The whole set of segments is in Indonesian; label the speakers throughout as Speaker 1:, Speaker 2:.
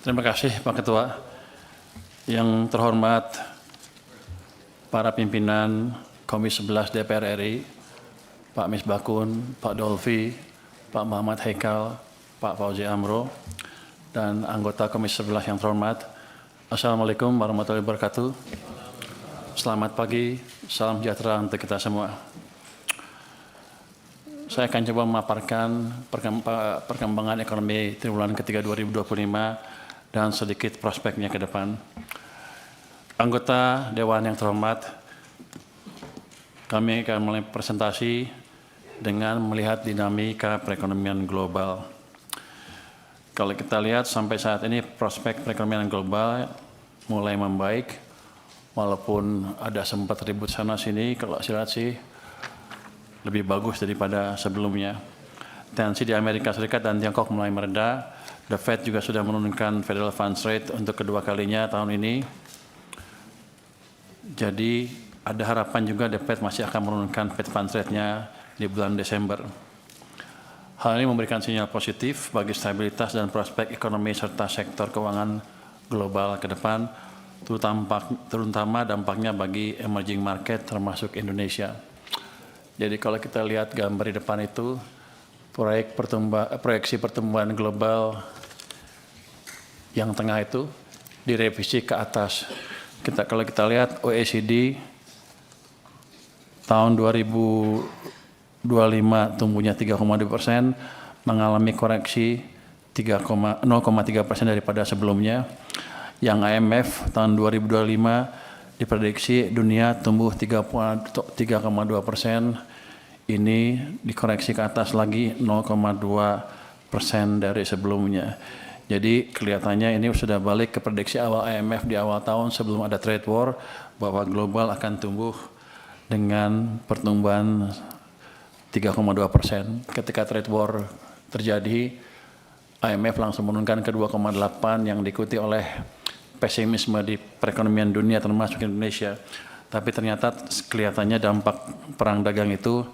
Speaker 1: Terima kasih Pak Ketua. Yang terhormat para pimpinan Komisi 11 DPR RI, Pak Misbakun, Pak Dolfi, Pak Muhammad Haikal, Pak Fauzi Amro, dan anggota Komisi 11 yang terhormat. Assalamualaikum warahmatullahi wabarakatuh. Selamat pagi, salam sejahtera untuk kita semua. Saya akan coba memaparkan perkembangan ekonomi triwulan ketiga 2025 dan sedikit prospeknya ke depan. Anggota Dewan yang terhormat, kami akan mulai presentasi dengan melihat dinamika perekonomian global. Kalau kita lihat sampai saat ini prospek perekonomian global mulai membaik, walaupun ada sempat ribut sana sini, kalau saya lihat sih lebih bagus daripada sebelumnya. Tensi di Amerika Serikat dan Tiongkok mulai mereda. The Fed juga sudah menurunkan Federal Funds Rate untuk kedua kalinya tahun ini. Jadi ada harapan juga The Fed masih akan menurunkan Fed Funds Rate-nya di bulan Desember. Hal ini memberikan sinyal positif bagi stabilitas dan prospek ekonomi serta sektor keuangan global ke depan, terutama dampaknya bagi emerging market termasuk Indonesia. Jadi kalau kita lihat gambar di depan itu, proyeksi pertumbuhan global yang tengah itu direvisi ke atas. Kalau kita lihat OECD tahun 2025 tumbuhnya 3,2%, mengalami koreksi 0,3% daripada sebelumnya. Yang IMF tahun 2025 diprediksi dunia tumbuh 3,2%, ini dikoreksi ke atas lagi 0,2% dari sebelumnya. Jadi kelihatannya ini sudah balik ke prediksi awal IMF di awal tahun sebelum ada trade war, bahwa global akan tumbuh dengan pertumbuhan 3,2%. Ketika trade war terjadi, IMF langsung menurunkan ke 2,8 yang diikuti oleh pesimisme di perekonomian dunia termasuk Indonesia. Tapi ternyata kelihatannya dampak perang dagang itu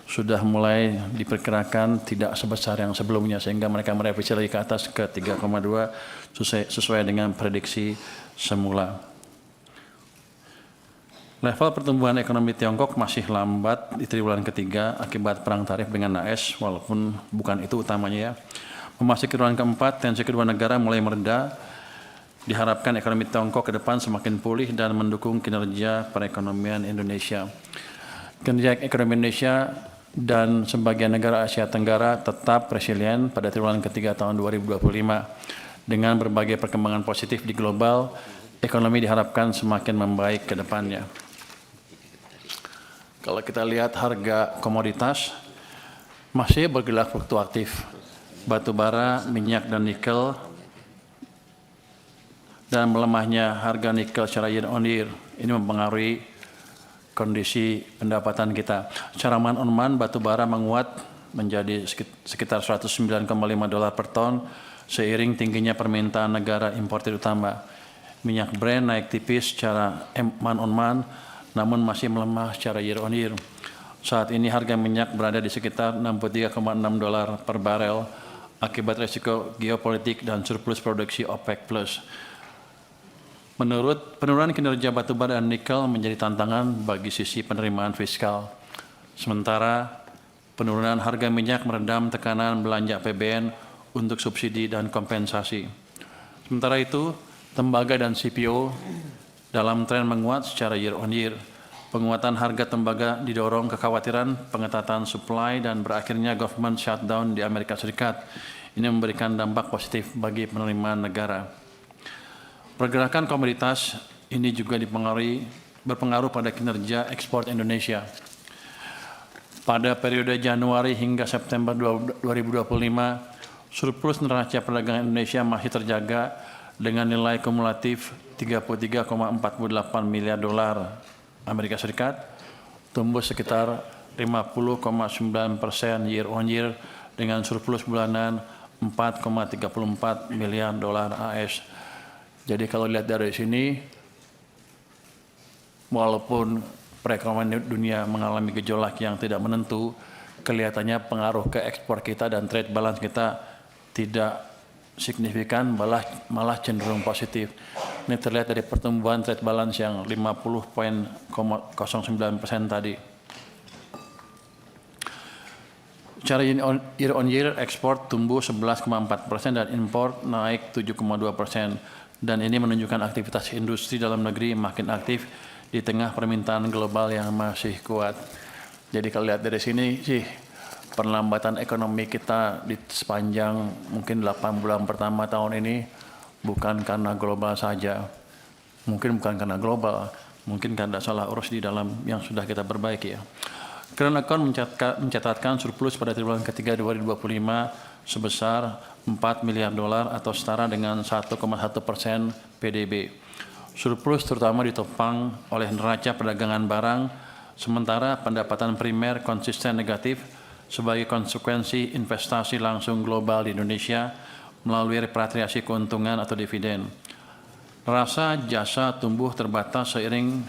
Speaker 1: sudah mulai diperkirakan tidak sebesar yang sebelumnya, sehingga mereka merevisi lagi ke atas ke 3,2 sesuai dengan prediksi semula. Level pertumbuhan ekonomi Tiongkok masih lambat di triwulan ketiga akibat perang tarif dengan AS, walaupun bukan itu utamanya ya. Memasuki triwulan keempat, tensi kedua negara mulai mereda. Diharapkan ekonomi Tiongkok ke depan semakin pulih dan mendukung kinerja perekonomian Indonesia. Kinerja ekonomi Indonesia dan sebagian negara Asia Tenggara tetap resilient pada triwulan ketiga tahun 2025. Dengan berbagai perkembangan positif di global, ekonomi diharapkan semakin membaik ke depannya. Kalau kita lihat harga komoditas masih bergerak fluktuatif. Batu bara, minyak, dan nikel, dan melemahnya harga nikel secara year on year ini mempengaruhi kondisi pendapatan kita. Secara man-on-man, batu bara menguat menjadi sekitar $109,5 per ton seiring tingginya permintaan negara importir utama. Minyak Brent naik tipis secara man-on-man, namun masih melemah secara year on year. Saat ini harga minyak berada di sekitar $63,6 per barel akibat risiko geopolitik dan surplus produksi OPEC+. Menurut penurunan kinerja batubara dan nikel menjadi tantangan bagi sisi penerimaan fiskal. Sementara penurunan harga minyak meredam tekanan belanja APBN untuk subsidi dan kompensasi. Sementara itu, tembaga dan CPO dalam tren menguat secara year on year. Penguatan harga tembaga didorong kekhawatiran pengetatan supply dan berakhirnya government shutdown di Amerika Serikat. Ini memberikan dampak positif bagi penerimaan negara. Pergerakan komoditas ini juga berpengaruh pada kinerja ekspor Indonesia. Pada periode Januari hingga September 2025, surplus neraca perdagangan Indonesia masih terjaga dengan nilai kumulatif $33,48 miliar Amerika Serikat, tumbuh sekitar 50,9% year on year dengan surplus bulanan $4,34 miliar AS. Jadi kalau lihat dari sini, walaupun perekonomian dunia mengalami gejolak yang tidak menentu, kelihatannya pengaruh ke ekspor kita dan trade balance kita tidak signifikan, malah cenderung positif. Ini terlihat dari pertumbuhan trade balance yang 50,09% tadi. Secara year on year, ekspor tumbuh 11,4% dan impor naik 7,2%. Dan ini menunjukkan aktivitas industri dalam negeri makin aktif di tengah permintaan global yang masih kuat. Jadi kalau lihat dari sini sih, perlambatan ekonomi kita di sepanjang mungkin 8 bulan pertama tahun ini bukan karena global saja. Mungkin bukan karena global, mungkin karena salah urus di dalam yang sudah kita perbaiki ya. Current account mencatatkan surplus pada triwulan ketiga 2025 sebesar 4 miliar dolar atau setara dengan 1,1% PDB. Surplus terutama ditopang oleh neraca perdagangan barang, sementara pendapatan primer konsisten negatif sebagai konsekuensi investasi langsung global di Indonesia melalui repatriasi keuntungan atau dividen. Rasa jasa tumbuh terbatas seiring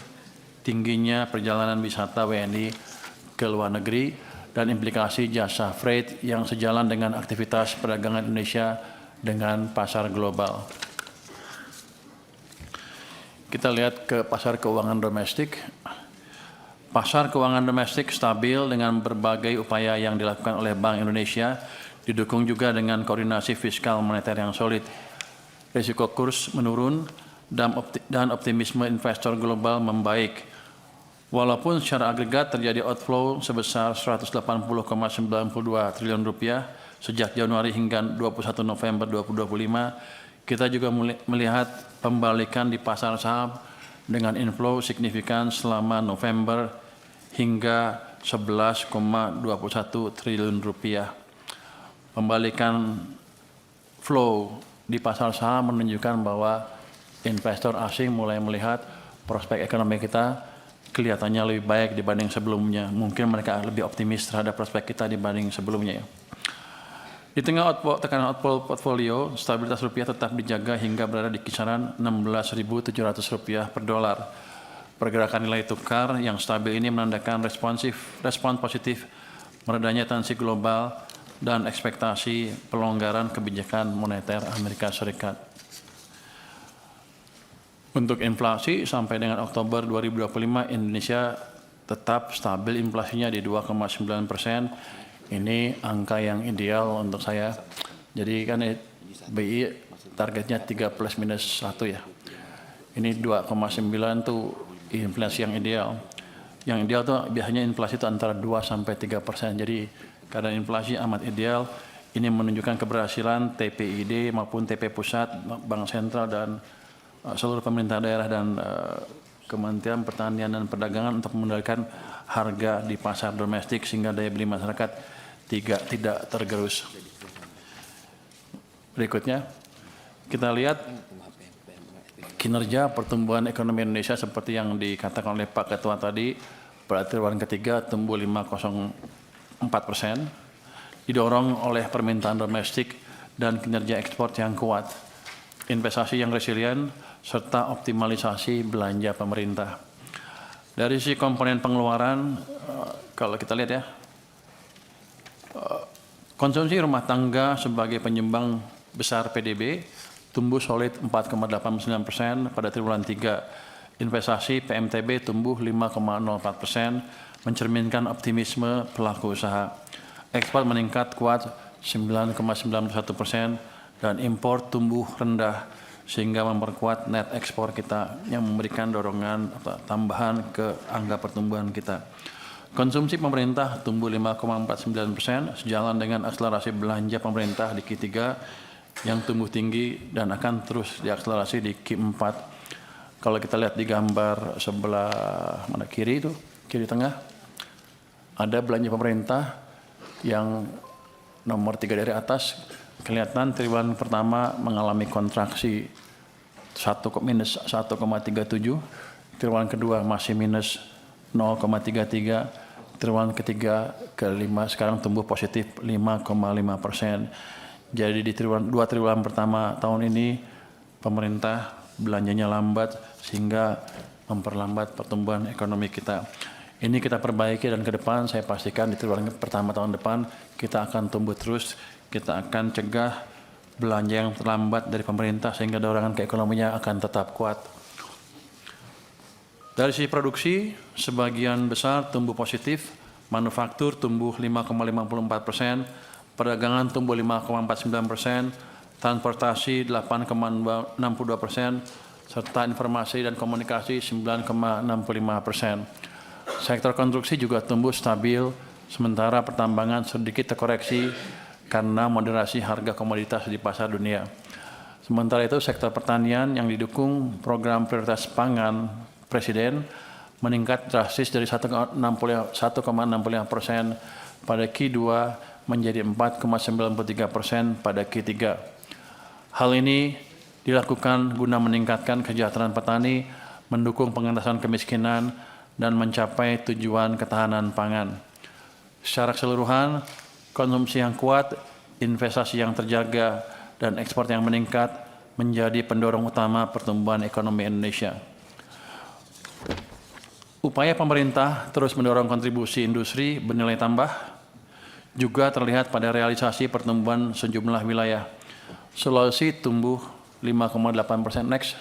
Speaker 1: tingginya perjalanan wisata WNI ke luar negeri dan implikasi jasa freight yang sejalan dengan aktivitas perdagangan Indonesia dengan pasar global. Kita lihat ke pasar keuangan domestik. Pasar keuangan domestik stabil dengan berbagai upaya yang dilakukan oleh Bank Indonesia, didukung juga dengan koordinasi fiskal moneter yang solid. Risiko kurs menurun dan optimisme investor global membaik. Walaupun secara agregat terjadi outflow sebesar 180,92 triliun rupiah sejak Januari hingga 21 November 2025, kita juga melihat pembalikan di pasar saham dengan inflow signifikan selama November hingga 11,21 triliun rupiah. Pembalikan flow di pasar saham menunjukkan bahwa investor asing mulai melihat prospek ekonomi kita kelihatannya lebih baik dibanding sebelumnya. Mungkin mereka lebih optimis terhadap prospek kita dibanding sebelumnya. Di tengah tekanan outflow portfolio, stabilitas rupiah tetap dijaga hingga berada di kisaran 16.700 rupiah per dolar. Pergerakan nilai tukar yang stabil ini menandakan respon positif meredanya tensi global dan ekspektasi pelonggaran kebijakan moneter Amerika Serikat. Untuk inflasi sampai dengan Oktober 2025 Indonesia tetap stabil inflasinya di 2,9%. Ini angka yang ideal untuk saya. Jadi kan BI targetnya 3 plus minus 1 ya. Ini 2,9 tuh inflasi yang ideal. Yang ideal tuh biasanya inflasi itu antara 2 sampai 3%. Jadi karena inflasi amat ideal, ini menunjukkan keberhasilan TPID maupun TP Pusat, Bank Sentral dan seluruh pemerintah daerah dan Kementerian Pertanian dan Perdagangan untuk mengendalikan harga di pasar domestik sehingga daya beli masyarakat tidak tergerus. Berikutnya, kita lihat kinerja pertumbuhan ekonomi Indonesia seperti yang dikatakan oleh Pak Ketua tadi, pada triwulan ketiga tumbuh 5,04%, didorong oleh permintaan domestik dan kinerja ekspor yang kuat, investasi yang resilient, serta optimalisasi belanja pemerintah. Dari sisi komponen pengeluaran, kalau kita lihat ya, konsumsi rumah tangga sebagai penyumbang besar PDB tumbuh solid 4,89% pada triwulan 3. Investasi PMTB tumbuh 5,04%, mencerminkan optimisme pelaku usaha. Ekspor meningkat kuat 9,91% dan impor tumbuh rendah sehingga memperkuat net ekspor kita yang memberikan dorongan atau tambahan ke angka pertumbuhan kita. Konsumsi pemerintah tumbuh 5,49% sejalan dengan akselerasi belanja pemerintah di Q3 yang tumbuh tinggi dan akan terus diakselerasi di Q4. Kalau kita lihat di gambar sebelah mana kiri itu, kiri tengah, ada belanja pemerintah yang nomor 3 dari atas, kelihatan triwulan pertama mengalami kontraksi minus 1,37, triwulan kedua masih minus 0,33, triwulan ketiga ke 5 sekarang tumbuh positif 5,5%. Jadi di dua triwulan pertama tahun ini pemerintah belanjanya lambat sehingga memperlambat pertumbuhan ekonomi kita. Ini kita perbaiki dan ke depan saya pastikan di triwulan pertama tahun depan kita akan tumbuh terus, kita akan cegah belanja yang terlambat dari pemerintah sehingga dorongan keekonominya akan tetap kuat. Dari sisi produksi, sebagian besar tumbuh positif, manufaktur tumbuh 5,54%, perdagangan tumbuh 5,49%, transportasi 8,62%, serta informasi dan komunikasi 9,65%. Sektor konstruksi juga tumbuh stabil, sementara pertambangan sedikit terkoreksi karena moderasi harga komoditas di pasar dunia. Sementara itu, sektor pertanian yang didukung program prioritas pangan Presiden meningkat drastis dari 1,65% pada Q2 menjadi 4,93% pada Q3. Hal ini dilakukan guna meningkatkan kesejahteraan petani, mendukung pengentasan kemiskinan, dan mencapai tujuan ketahanan pangan. Secara keseluruhan, konsumsi yang kuat, investasi yang terjaga, dan ekspor yang meningkat menjadi pendorong utama pertumbuhan ekonomi Indonesia. Upaya pemerintah terus mendorong kontribusi industri bernilai tambah juga terlihat pada realisasi pertumbuhan sejumlah wilayah. Sulawesi tumbuh 5,8% next,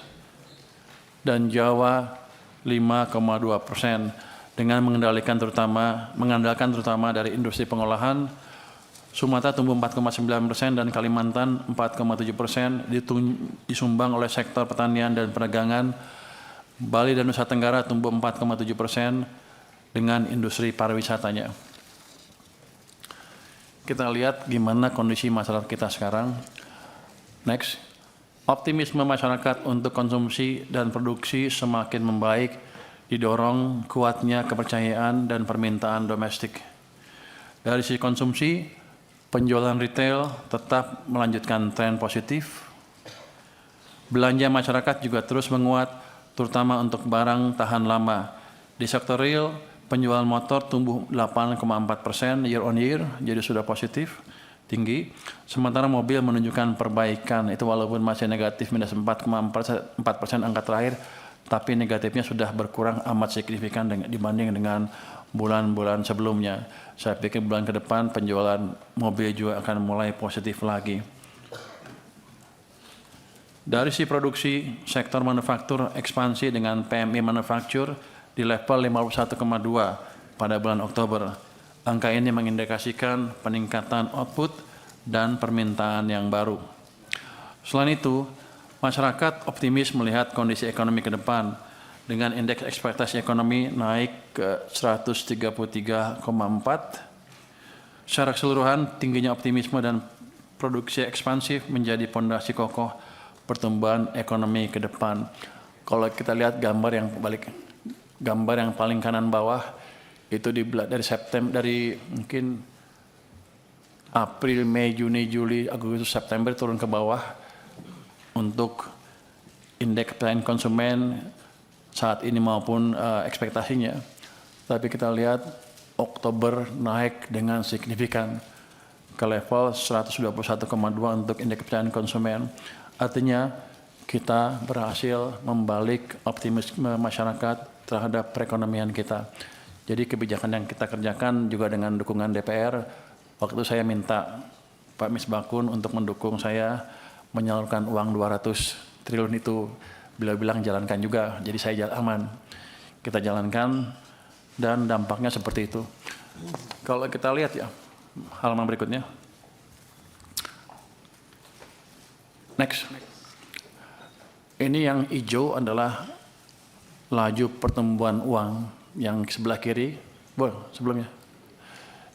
Speaker 1: dan Jawa 5,2% dengan mengandalkan terutama dari industri pengolahan. Sumatera tumbuh 4,9% dan Kalimantan 4,7% disumbang oleh sektor pertanian dan perdagangan. Bali dan Nusa Tenggara tumbuh 4,7% dengan industri pariwisatanya. Kita lihat gimana kondisi masyarakat kita sekarang. Next. Optimisme masyarakat untuk konsumsi dan produksi semakin membaik, didorong kuatnya kepercayaan dan permintaan domestik. Dari sisi konsumsi, penjualan retail tetap melanjutkan tren positif. Belanja masyarakat juga terus menguat, terutama untuk barang tahan lama. Di sektor real, penjualan motor tumbuh 8,4% year on year, jadi sudah positif, tinggi. Sementara mobil menunjukkan perbaikan, itu walaupun masih negatif minus 4,4% angka terakhir, tapi negatifnya sudah berkurang amat signifikan dibanding dengan bulan-bulan sebelumnya. Saya pikir bulan ke depan penjualan mobil juga akan mulai positif lagi. Dari sisi produksi, sektor manufaktur ekspansi dengan PMI manufaktur di level 51,2 pada bulan Oktober. Angka ini mengindikasikan peningkatan output dan permintaan yang baru. Selain itu, masyarakat optimis melihat kondisi ekonomi ke depan dengan indeks ekspektasi ekonomi naik ke 133,4. Secara keseluruhan, tingginya optimisme dan produksi ekspansif menjadi pondasi kokoh pertumbuhan ekonomi ke depan. Kalau kita lihat gambar yang paling kanan bawah itu dari September, dari mungkin April, Mei, Juni, Juli, Agustus, September turun ke bawah untuk indeks kepercayaan konsumen saat ini maupun ekspektasinya. Tapi kita lihat Oktober naik dengan signifikan ke level 121,2 untuk indeks kepercayaan konsumen. Artinya kita berhasil membalik optimisme masyarakat terhadap perekonomian kita. Jadi kebijakan yang kita kerjakan juga dengan dukungan DPR. Waktu saya minta Pak Misbakun untuk mendukung saya menyalurkan uang 200 triliun itu, beliau bilang jalankan juga, jadi saya aman. Kita jalankan dan dampaknya seperti itu. Kalau kita lihat ya, halaman berikutnya. Next. Ini yang hijau adalah laju pertumbuhan uang, yang sebelah kiri, sebelumnya.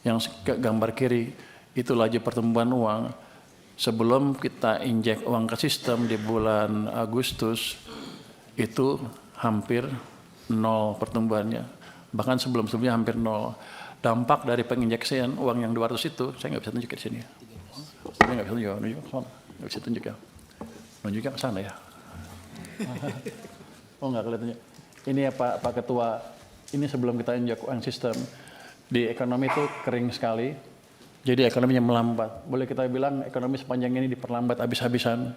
Speaker 1: Yang gambar kiri itu laju pertumbuhan uang. Sebelum kita injek uang ke sistem di bulan Agustus, itu hampir nol pertumbuhannya. Bahkan sebelum-sebelumnya hampir nol. Dampak dari penginjeksian uang yang 200 itu, saya nggak bisa tunjuk di sini. Saya nggak bisa nggak bisa tunjuk ya. Nunjuknya ke sana ya. Oh nggak kelihatannya. Ini ya Pak Ketua, ini sebelum kita injek uang sistem, di ekonomi itu kering sekali. Jadi ekonominya melambat. Boleh kita bilang ekonomi sepanjang ini diperlambat habis-habisan.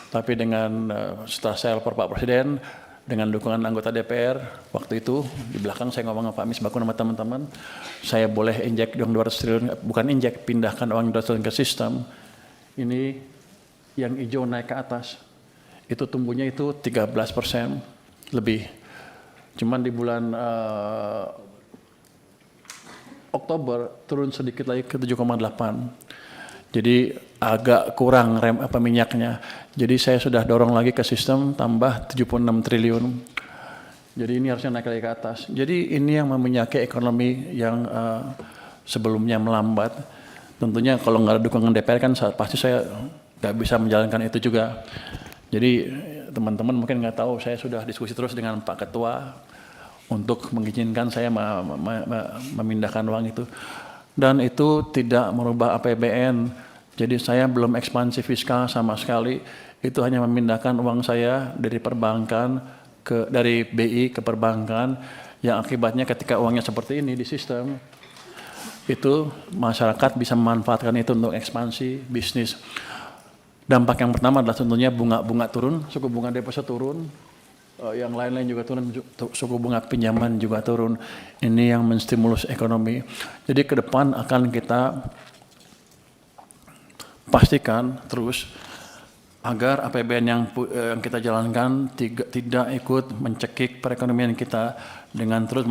Speaker 1: Tapi dengan setelah saya lapor Pak Presiden, dengan dukungan anggota DPR, waktu itu di belakang saya ngomong sama Pak Misbakun sama teman-teman, saya boleh injek uang 200 triliun, bukan injek, pindahkan uang 200 triliun ke sistem. Ini yang hijau naik ke atas, itu tumbuhnya itu 13% lebih. Cuman di bulan Oktober turun sedikit lagi ke 7,8. Jadi agak kurang minyaknya. Jadi saya sudah dorong lagi ke sistem tambah 76 triliun. Jadi ini harusnya naik lagi ke atas. Jadi ini yang meminyaki ekonomi yang sebelumnya melambat. Tentunya kalau nggak ada dukungan DPR kan pasti saya nggak bisa menjalankan itu juga. Jadi teman-teman mungkin nggak tahu, saya sudah diskusi terus dengan Pak Ketua untuk mengizinkan saya memindahkan uang itu. Dan itu tidak merubah APBN. Jadi saya belum ekspansi fiskal sama sekali. Itu hanya memindahkan uang saya dari perbankan dari BI ke perbankan, yang akibatnya ketika uangnya seperti ini di sistem, itu masyarakat bisa memanfaatkan itu untuk ekspansi bisnis. Dampak yang pertama adalah tentunya bunga turun, suku bunga deposit turun, yang lain-lain juga turun, suku bunga pinjaman juga turun. Ini yang menstimulus ekonomi. Jadi ke depan akan kita pastikan terus agar APBN yang kita jalankan tidak ikut mencekik perekonomian kita dengan terus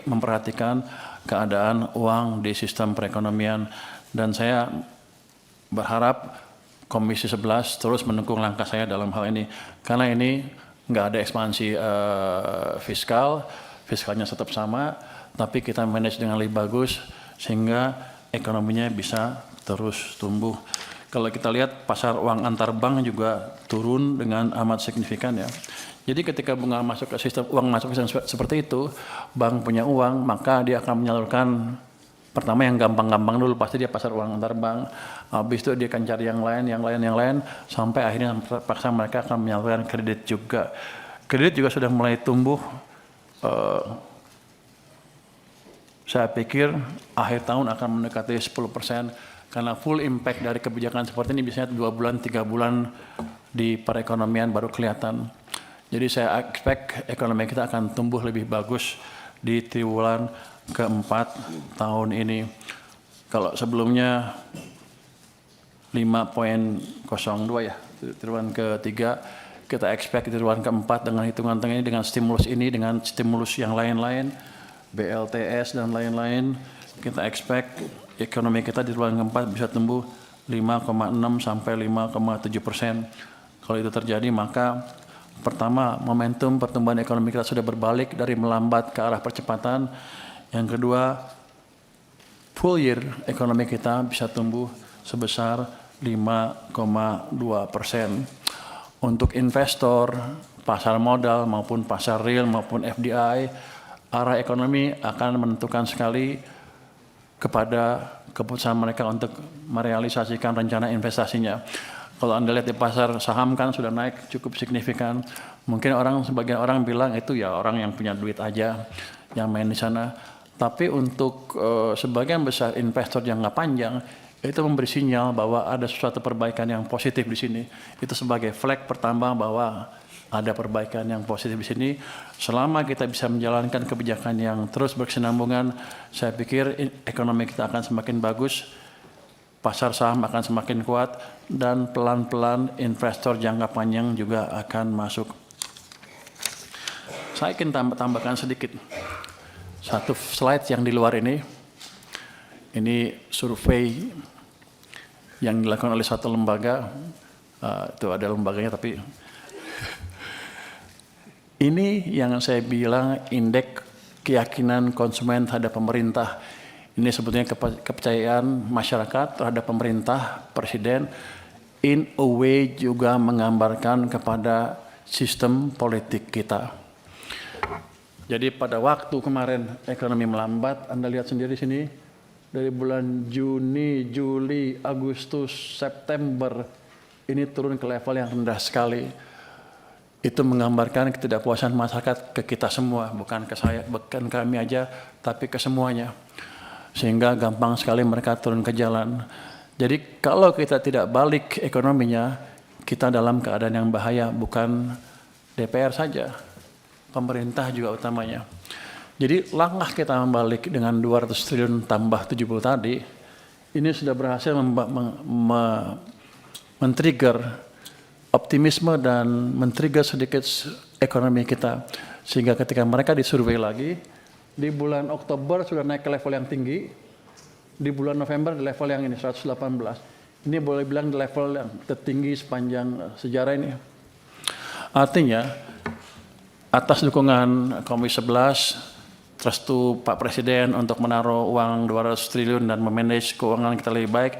Speaker 1: memperhatikan keadaan uang di sistem perekonomian. Dan saya berharap Komisi 11 terus mendukung langkah saya dalam hal ini, karena ini nggak ada ekspansi fiskalnya tetap sama, tapi kita manage dengan lebih bagus sehingga ekonominya bisa terus tumbuh. Kalau kita lihat pasar uang antar bank juga turun dengan amat signifikan ya. Jadi ketika bunga masuk ke sistem, uang masuk ke sistem seperti itu, bank punya uang, maka dia akan menyalurkan, pertama yang gampang-gampang dulu pasti dia pasar uang antar bank. Habis itu dia akan cari yang lain, sampai akhirnya paksa mereka akan menyalurkan kredit juga. Kredit juga sudah mulai tumbuh. Saya pikir akhir tahun akan mendekati 10%, karena full impact dari kebijakan seperti ini biasanya 2 bulan, 3 bulan di perekonomian baru kelihatan. Jadi saya expect ekonomi kita akan tumbuh lebih bagus di triwulan keempat tahun ini. Kalau sebelumnya 5,02 ya, triwulan ketiga, kita expect di triwulan keempat dengan hitungan ini, dengan stimulus ini, dengan stimulus yang lain-lain, BLTS dan lain-lain, kita expect ekonomi kita di triwulan keempat bisa tumbuh 5,6 sampai 5,7%. Kalau itu terjadi, maka pertama, momentum pertumbuhan ekonomi kita sudah berbalik dari melambat ke arah percepatan. Yang kedua, full year ekonomi kita bisa tumbuh sebesar 5,2%. Untuk investor, pasar modal maupun pasar real maupun FDI, arah ekonomi akan menentukan sekali kepada keputusan mereka untuk merealisasikan rencana investasinya. Kalau Anda lihat di pasar saham kan sudah naik cukup signifikan. Mungkin sebagian orang bilang itu ya orang yang punya duit aja yang main di sana. Tapi untuk sebagian besar investor yang jangka panjang, itu memberi sinyal bahwa ada sesuatu perbaikan yang positif di sini. Itu sebagai flag pertama bahwa ada perbaikan yang positif di sini. Selama kita bisa menjalankan kebijakan yang terus berkesinambungan, saya pikir ekonomi kita akan semakin bagus, pasar saham akan semakin kuat, dan pelan-pelan investor jangka panjang juga akan masuk. Saya ingin tambahkan sedikit. Satu slide yang di luar ini survei yang dilakukan oleh satu lembaga, itu ada lembaganya tapi ini yang saya bilang indeks keyakinan konsumen terhadap pemerintah. Ini sebetulnya kepercayaan masyarakat terhadap pemerintah, presiden, in a way juga menggambarkan kepada sistem politik kita. Jadi pada waktu kemarin ekonomi melambat, Anda lihat sendiri sini, dari bulan Juni, Juli, Agustus, September, ini turun ke level yang rendah sekali. Itu menggambarkan ketidakpuasan masyarakat ke kita semua, bukan ke saya, bukan kami aja, tapi ke semuanya. Sehingga gampang sekali mereka turun ke jalan. Jadi kalau kita tidak balik ekonominya, kita dalam keadaan yang bahaya, bukan DPR saja, pemerintah juga utamanya. Jadi langkah kita membalik dengan 200 triliun tambah 70 tadi, ini sudah berhasil men-trigger optimisme dan men-trigger sedikit ekonomi kita. Sehingga ketika mereka disurvei lagi, di bulan Oktober sudah naik ke level yang tinggi, di bulan November di level yang ini 118. Ini boleh bilang di level yang tertinggi sepanjang sejarah ini. Artinya, atas dukungan Komisi 11, restu Pak Presiden untuk menaruh uang 200 triliun dan memanage keuangan kita lebih baik,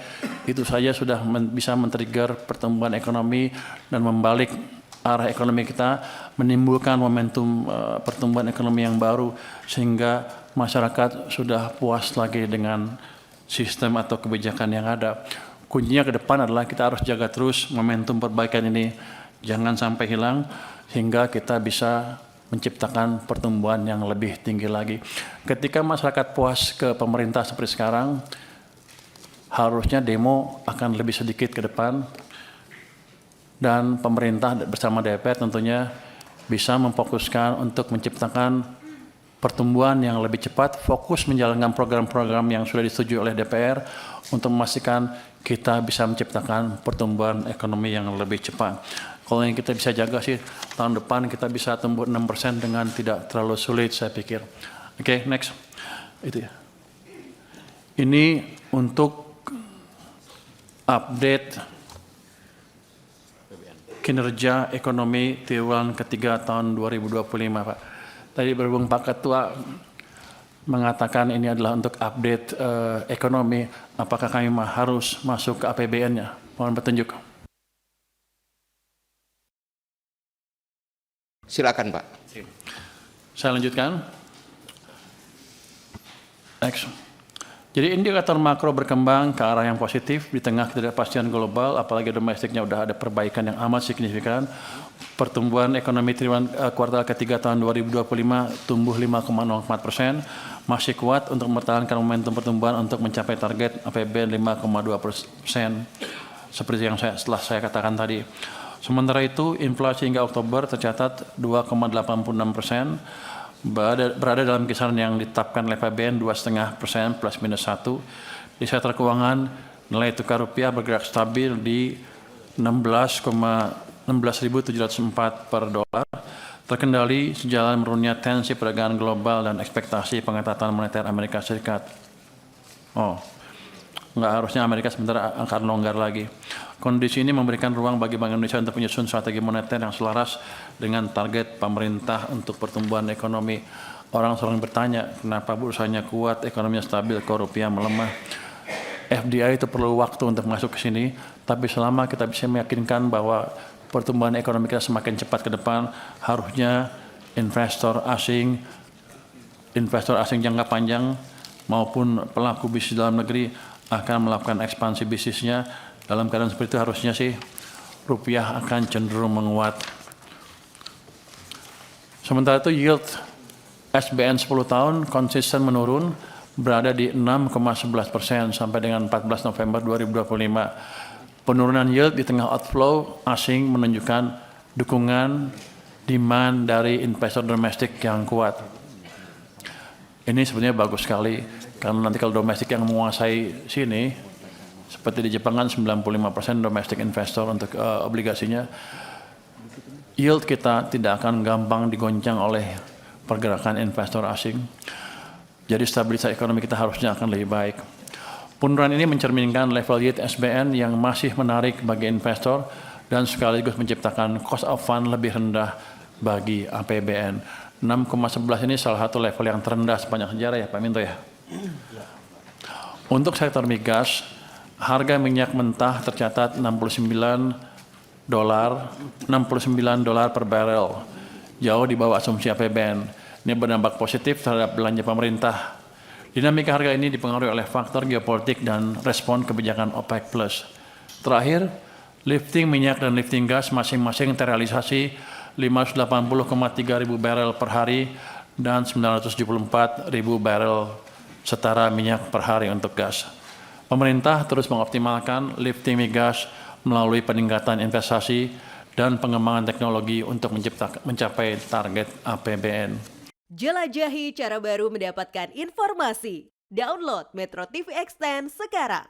Speaker 1: itu saja sudah bisa men-trigger pertumbuhan ekonomi dan membalik arah ekonomi kita, menimbulkan momentum pertumbuhan ekonomi yang baru, sehingga masyarakat sudah puas lagi dengan sistem atau kebijakan yang ada. Kuncinya ke depan adalah kita harus jaga terus momentum perbaikan ini, jangan sampai hilang, sehingga kita bisa menciptakan pertumbuhan yang lebih tinggi lagi. Ketika masyarakat puas ke pemerintah seperti sekarang, harusnya demo akan lebih sedikit ke depan, dan pemerintah bersama DPR tentunya bisa memfokuskan untuk menciptakan pertumbuhan yang lebih cepat, fokus menjalankan program-program yang sudah disetujui oleh DPR untuk memastikan kita bisa menciptakan pertumbuhan ekonomi yang lebih cepat. Kalau yang kita bisa jaga sih, tahun depan kita bisa tumbuh 6% dengan tidak terlalu sulit, saya pikir. Oke, next. Itu ya. Ini untuk update kinerja ekonomi triwulan ketiga tahun 2025, Pak. Tadi berhubung Pak Ketua mengatakan ini adalah untuk update ekonomi, apakah kami harus masuk ke APBN-nya? Mohon petunjuk.
Speaker 2: Silakan, Pak.
Speaker 1: Saya lanjutkan. Next. Jadi indikator makro berkembang ke arah yang positif di tengah ketidakpastian global, apalagi domestiknya udah ada perbaikan yang amat signifikan. Pertumbuhan ekonomi triwulan kuartal ketiga tahun 2025 tumbuh 5,04%, masih kuat untuk mempertahankan momentum pertumbuhan untuk mencapai target APBN 5,2%, seperti yang setelah saya katakan tadi. Sementara itu, inflasi hingga Oktober tercatat 2,86%, berada dalam kisaran yang ditetapkan oleh APBN 2,5% plus minus 1. Di sektor keuangan, nilai tukar rupiah bergerak stabil di 16.704 per dolar, terkendali sejalan menurunnya tensi perdagangan global dan ekspektasi pengetatan moneter Amerika Serikat. Nggak harusnya Amerika sebentar akan longgar lagi. Kondisi ini memberikan ruang bagi Bank Indonesia untuk menyusun strategi moneter yang selaras dengan target pemerintah untuk pertumbuhan ekonomi. Orang sering bertanya, kenapa bursanya kuat, ekonominya stabil, kok rupiah melemah. FDI itu perlu waktu untuk masuk ke sini, tapi selama kita bisa meyakinkan bahwa pertumbuhan ekonomi kita semakin cepat ke depan, harusnya investor asing jangka panjang maupun pelaku bisnis dalam negeri akan melakukan ekspansi bisnisnya. Dalam keadaan seperti itu harusnya sih rupiah akan cenderung menguat. Sementara itu yield SBN 10 tahun konsisten menurun, berada di 6,11% sampai dengan 14 November 2025. Penurunan yield di tengah outflow asing menunjukkan dukungan demand dari investor domestik yang kuat. Ini sebenarnya bagus sekali, karena nanti kalau domestik yang menguasai sini, seperti di Jepang kan 95% domestic investor untuk obligasinya, yield kita tidak akan gampang digoncang oleh pergerakan investor asing. Jadi stabilitas ekonomi kita harusnya akan lebih baik. Penurunan ini mencerminkan level yield SBN yang masih menarik bagi investor dan sekaligus menciptakan cost of fund lebih rendah bagi APBN. 6,11 ini salah satu level yang terendah sepanjang sejarah ya Pak Minto ya. Untuk sektor migas, harga minyak mentah tercatat $69 per barel, jauh di bawah asumsi APBN. Ini berdampak positif terhadap belanja pemerintah. Dinamika harga ini dipengaruhi oleh faktor geopolitik dan respon kebijakan OPEC+. Terakhir, lifting minyak dan lifting gas masing-masing terrealisasi 580,3 ribu barel per hari dan 974 ribu barel setara minyak per hari untuk gas. Pemerintah terus mengoptimalkan lifting migas melalui peningkatan investasi dan pengembangan teknologi untuk mencapai target APBN.
Speaker 3: Jelajahi cara baru mendapatkan informasi. Download Metro TV Extend sekarang.